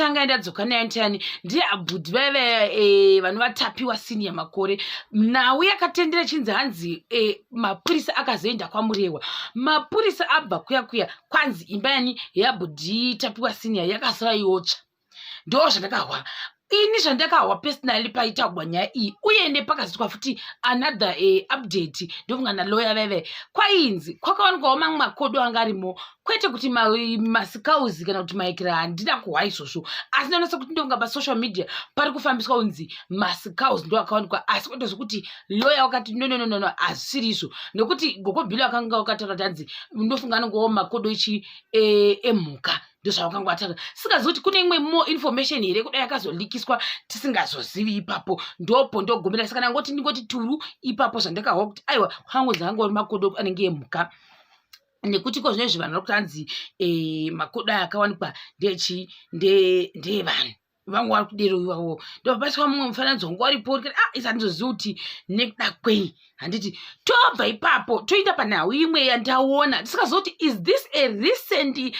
yekutanga ndadzoka nayo ndiani ndiabhudhi vaive vanhu vatapiwa makore. Nhau yakatendera chinzi hanzi mapurisa akazoenda kwaMurewa. Mapurisa abva kuya kwanzi imba yani yabhudhi tapiwa yakasara yotsva. Ndo zvandakahwa ini zvandakahwa personally paitagwa nyaya iyi uye nepakazoitwa futi another update ndofunga naloya vaive kwainzi kwakawanikwawo mamwe makodo anga arimo kwete kuti maskauzi kana kuti maikira handina kuhwa izvozvo asi ndonasa kuti ndonga pasocial media pari kufambiswa unzi maskauzi ndo akawanikwa asi kwete zvokuti loya wakati no hazvisiri izvo nekuti gokobhilo akanga wakataura kuti hanzi ndofunga anongowo makodo ichi emhuka ndozvavakanga vatanga singazoti kune imwe more information here kudai yakazolikiswa tisingazozivi ipapo ndopo ndogomera saka nangoti ndingoti turu ipapo zvandakahwa kuti aiwa hangu dzanga uri makodo anenge emhuka nekuti ko zvinezvi vanhu vari kuti hanzi makodo aya akawanikwa ndevanhu vangu vari kuderoiwawo ndopapaiswa mumwe mufananidzo wangu waripo uri kuti isa handizozivi kuti nekuda kwei handiti tobva ipapo toita panhau imwe yandaona tisikazoti is this a recent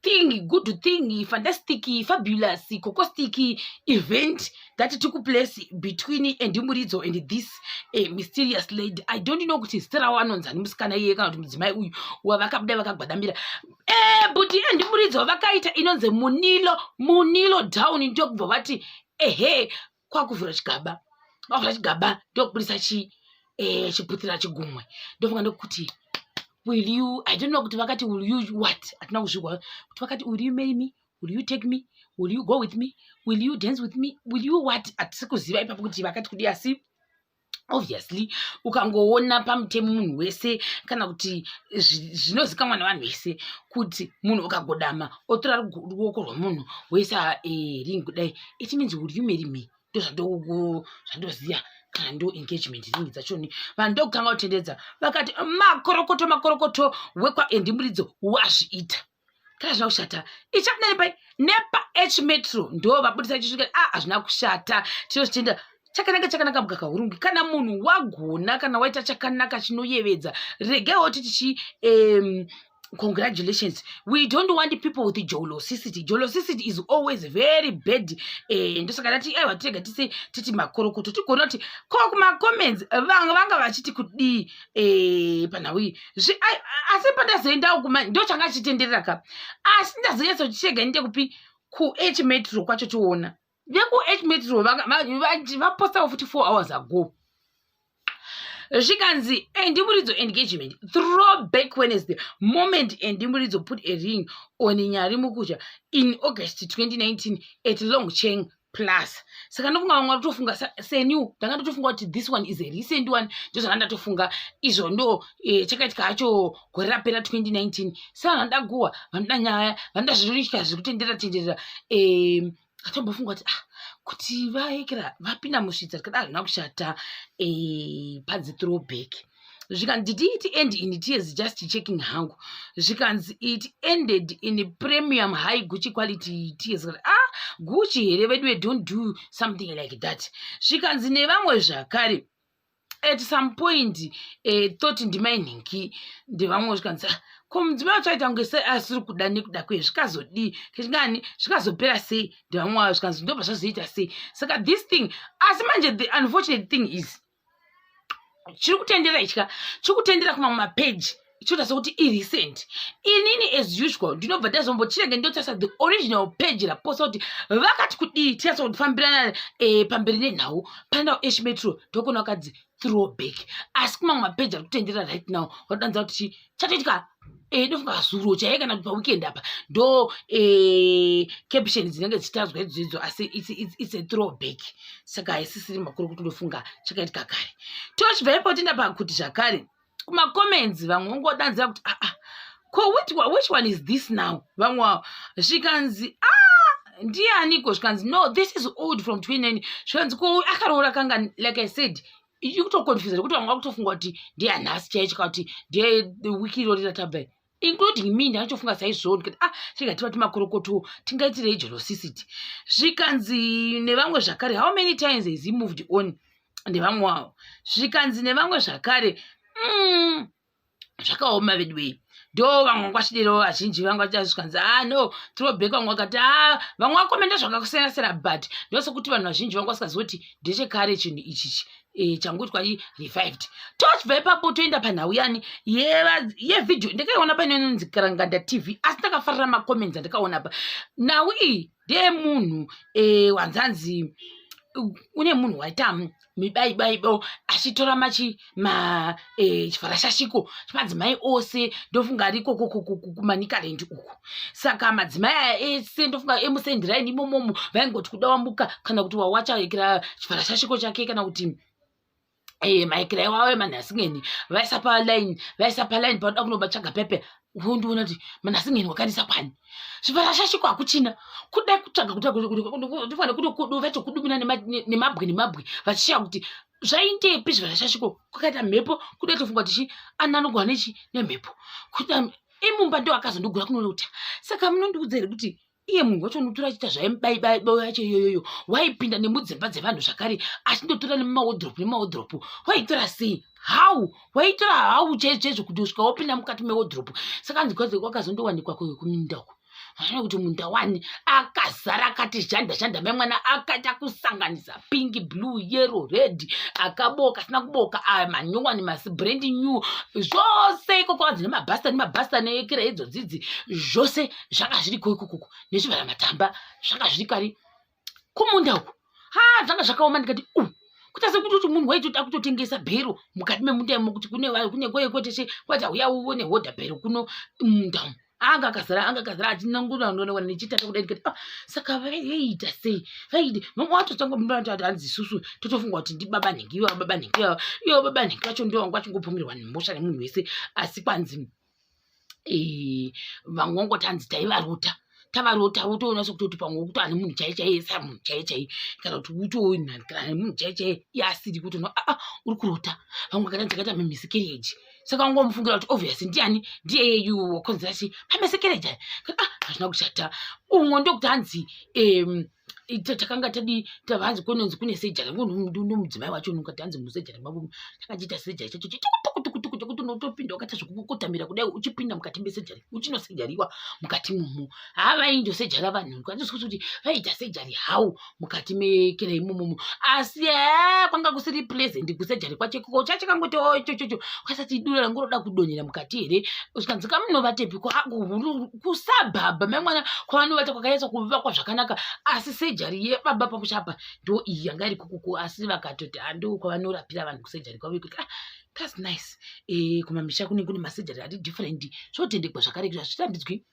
thing, good thing, fantastic, fabulous, cocostic event that took place between Endimuridzo and this mysterious lady. I don't know kuti zita wanonza musikana iye kana kuti mudzimai uyu wavakabuda vakagwadamira but Endimuridzo vakaita inonze munilo down ndokubva vati kwakuvhura chigaba ndokubudisa chiputira chigumwe ndofunga ndokuti will you, I don't know kuti vakati will you what atina kuzvigwa kuti vakati will you marry me, will you take me, will you go with me, will you dance with me, will you what atisi kuziva ipapo kuti vakati kudi asi obviously ukangoona pamutemo munhu wese kana kuti zvinozikanwa nevanhu vese kuti munhu ukagodama otora ruoko rwemunhu woisa ring kudai it means will you marry me zvandoziya kana ndo engagement ringi dzachoni vanhu ndokutanga kutendedza vakati makorokoto wekwa Endimuridzo wazviita kana zvina kushata ichapinda nepa H metro ndo vabudisa ichisvika hazvina kushata tinozvitenda chakanaka mugaka hurungi kana munhu wagona kana waita chakanaka chinoyevedza regai tichi congratulations. We don't want people with jealousy. Jealousy is always very bad. Ndosaka ndati aiwa tega titi makorokoto tigona kuti kuma comments vanga vachiti kudi panawi asi pandazoenda kuma ndo changa chitenderera ka asi ndazoyeso chega ndinde kupi ku H metro kwacho chiona veku H metro vaposta futi 4 hours ago zvikanzi Endimuridzo engagement throwback Wednesday moment Endimuridzo put a ring on Nyari Mukuja in August 2019 at Longcheng Plus. Saka ndofunga vamwe vatofunga senyu ndanga ndotofunga kuti this one is a recent one ndozvanga ndatofunga izvo ndo chakaitika hacho gore rapera 2019 saka ndaguwa vanoda nyaya vanoda zvirika zvikutenderera atombofunga kuti vaekera vapinda musvitsa tikada hazvina kushata padzi throwback zvikanzi did it end in tears just checking hangu zvikanzi it ended in premium high Gucci quality tears Gucci here vedu don't do something like that zvikanzi nevamwe zvakare at some point thought ndimainingi ndevamwe zvikanzi ko mudzimai wachaita kunge asiri kuda nekuda kwe zvikazodii kechingani zvikazopera sei ndevamwe zvikanzi ndobva zvazoita sei saka this thing asi manje the unfortunate thing is chiri kutendera kuma mapage ichota sokuti irecent inini as usual ndinobva ndazombochirenge ndotasa the original page raposta kuti vakati kudii tiasa kufambirana pamberi nenhau panda H metro ndokona wakadzi throwback asi kuma mapage ari kutendera right now wadanza kuti chatoitika ndofunga zuro chaiye kana kuti paweekend apa ndo caption dzinenge dzichitadzwa idzo asi it's a throwback saka haisisiri makuru kuti ndofunga chakaitika kare tochibva ipo tinda pakuti zvakare kuma comments vamwe vangodanzira kuti which one is this now vamwe zvikanzi ndianiko zvikanzi no this is old from 29 zvikanzi ko akaroora kanga like I said ikutoconfuse kuti vamwe vakutofunga kuti ndianhasi chaichika kuti ndewiki iro riratabva including me ndinochofunga saizvoni kuti tingati makorokoto tingaitirei jealousy zvikanzi nevamwe zvakare how many times has he moved on ndevamwe wavo zvikanzi nevamwe zvakare zvakaoma vedwei ndo vamwe kwachidero azhinji vangu vachazvikanzi no throwback vamwe vakati vamwe vakomenda zvakakusiyana-siyana but ndosekuti vanhu vazhinji vangu vasingazivi kuti ndechekare chinhu ichichi changoitwa revived. Tochibva ipapo toenda panhau yani yevhidhiyo ndakaiona painonzi Karanganda TV asi ndakafarira macomments andikaona pa. Nhau iyi ndeyemunhu wanzanzi une munhu waita mibaibo achitora chivharashashiko chemadzimai ose ndofunga ariko kumanikarendi uku. Saka madzimai aya ese ndofunga emusendiraini imomomo vaingoti kuda wambuka kana kuti wawacha chivharashashiko chake kana kuti maikira iwawe manhasingeni vaisa paline pauda kunobatsvaga pepe undiona kuti manhasingeni wakarisa kwani zvivharashashiko hakuchina kudai kutsvaga kutifanira kuti kuduva chokudumina nemabwe vachishiya kuti zvaindepi zvivharashashiko kwakaita mhepo kudai tofunga tichi ananogwa nechi nemhepo kuda imumba ndo akazondogura kunouta. Saka munondiudza here kuti iye munhu wacho unotora achiita zvaimubaibo yacho iyoyoyo waipinda nemudzimba dzevanhu zvakare achindotora nemahodhiropu waitora sei? How waitora hau chaizvo kuti usvika wopinda mukati mehodhiropu. Saka wakazondowanikwa kuminda uku vanoona kuti munda wani akazara akati zhanda memwana akaita kusanganisa pingi blue yellow red akaboka asina kuboka manyowani brand new zvose ikoko kwanzi nemabhasta neekira idzo dzidzi zvose zvanga zviriko ikoko nezvivhara matamba zvanga zviri kari kumunda uku zvanga zvakaoma ndikati kutase kuti munhu waitoda kutotengesa bhero mukati memunda imo kuti kune kwekoteshe kwati uya uone hodha bhero kuno munda anga akazara achinangura ndoona nechitata kudai ndikati saka vaiita sei vaidi mamwe watotanga mundu hanzi isusu totofunga kuti ndibaba nhengiwa iwo baba nhengi vacho ndio wangu achingopomerwa nemhosva nemunhu wese asi kwanzi vamwe vangoti hanzi tavarota utoona sekuti pamwe kuti ane munhu chaiye sa munhu chaiye kana kuti utoona kana munhu chaiye yasiri kuti uri kurota vamwe kana dzakaita miscarriage. Saka wangomufungira kuti obviously ndiye you wakonzera chi pamiscarriage hazvina kushata umwe ndokuti hanzi takanga tavanzi kunonzi kune sejari nomudzimai wacho nokati hanzi musejari mavo takachiita sejari chacho chitukutukutuku chekuti unotopinda wakaita zvokukotamira kudai uchipinda mukati mesejari uchinosejariwa mukati momo havaindosejara vanhu kwandisikuti kuti vaita sejari hau mukati mekera imomomo asi kwanga kusiri pleasant kusejari kwacho koko chachakangoti chochocho kwasati dura rangu roda kudonhera mukati here usvikanzi kamunovatepi kusabhabha memwana kwavanovata kwakaisa kuvakwa zvakanaka asi sejari yebaba pakuchapa ndo iyi yanga iri kukuku asi vakatoti ando kwavanorapira vanhu kusejari kwavo that's nice. Kumamisha kune masejari ati different zvotendekwa zvakare zvazvitambidzwi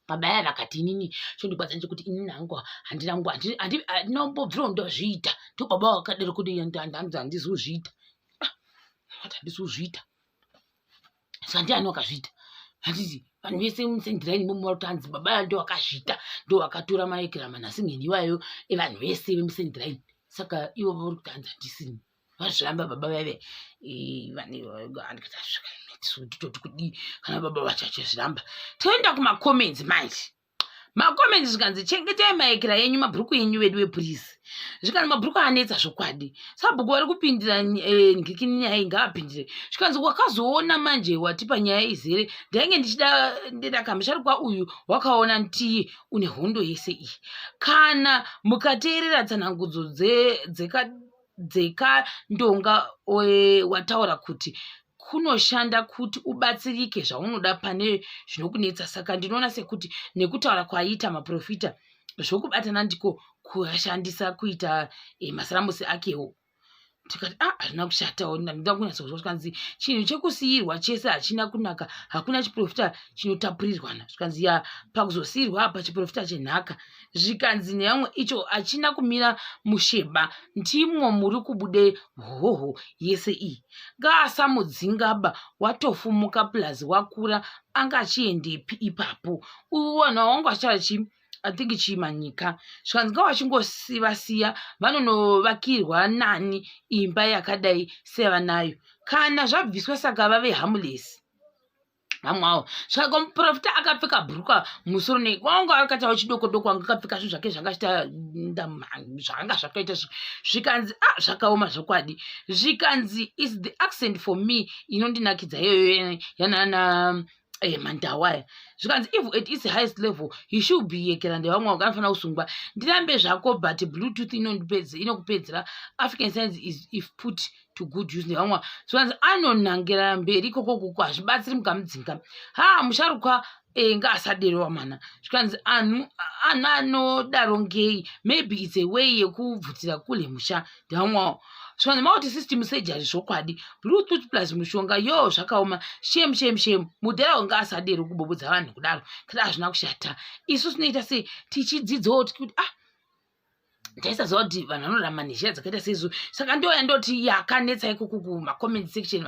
pabaya vakati inini chondikwadza nje kuti inini hangu handinambobvirawo ndozviita ndo baba wakadero kuti handizozviita saka ndiani wakazviita handiti vanhu vese musendiraini momo varutanzi baba ndo wakazviita ndo wakatora maekera manhasingeni iwayo evanhu vese vemusendiraini. Saka ivo vari kutanza handisini vazviramba baba vave tototi kudi kana baba vachachizviramba. Toenda kumacomments manje macomments zvikanzi chengetai maekera yenyu mabhuruku yenyu vedu wepurisi zvikanzi mabhuruku anetsa zvokwadi sabhuku vari kupindira ngikini nyaya iyi ngaapindire zvikanzi wakazoona manje watipa nyaya izere ndainge ndida kamusharukwa uyu wakaona ntiye une hondo yese iyi kana mukateerera tsanangudzo dzekandonga wataura kuti kunoshanda kuti ubatsirike zvaunoda pane zvinokunetsa. Saka ndinoona sekuti nekutaura kwaiita maprofita zvokubatana ndiko kuyashandisa kuita masaramusi akewo. Tikati hazvina kushatawo ndinoda kunyatsozwa zvikanzi chinhu chekusiyirwa chese hachina kunaka hakuna chiprofita chinotapurirwana zvikanzi pakuzosiyirwa apa chiprofita chenhaka zvikanzi neyamwe icho hachina kumira musheba ndimwo muri kubude hoho yese iyi ngaasamudzingaba watofumuka plus wakura anga achiendepi ipapo uwana wangu achara atingi chimanyika zvikanzi ngawachingosivasiya vanonovakirwa nani imba yakadai sevanayo kana zvabviswa saka vave harmless vamwe avo. Saka muprofita akapfeka bhuruka musoro wanga akatawo chidoko anga akapfeka zvinhu zvake zvangachita zvanga zvakaita zvikanzi zvakaoma zvokwadi zvikanzi is the accent for me inondinakidza iyoyo yanana mandawaya zvikanzi if at its highest level you should be yekera ndevamwe wakanofanira kusungwa ndirambe zvako but bluetooth inokupedzera African science is if put to good use ndevamwe zvikanzi anonhangera mberi ikoko hazvibatsiri mukamudzinga musharukwa ngaasaderewa mana zvikanzi anhu anodaro ngei maybe it's a way yekubvutira kule musha ndevamwawo zvikanzi mauti system surgery zvokwadi bluetooth plus mushonga zvakaoma shame mudhara ngaasadere kubobodza vanhu kudaro kada hazvina kushata isu tinoita sei tichidzidzawo tikuti taisaziva kuti vanhu vanorarama nezhira dzakaita seizvo saka ndoya ndoti yakanetsa ikoko kumacomment section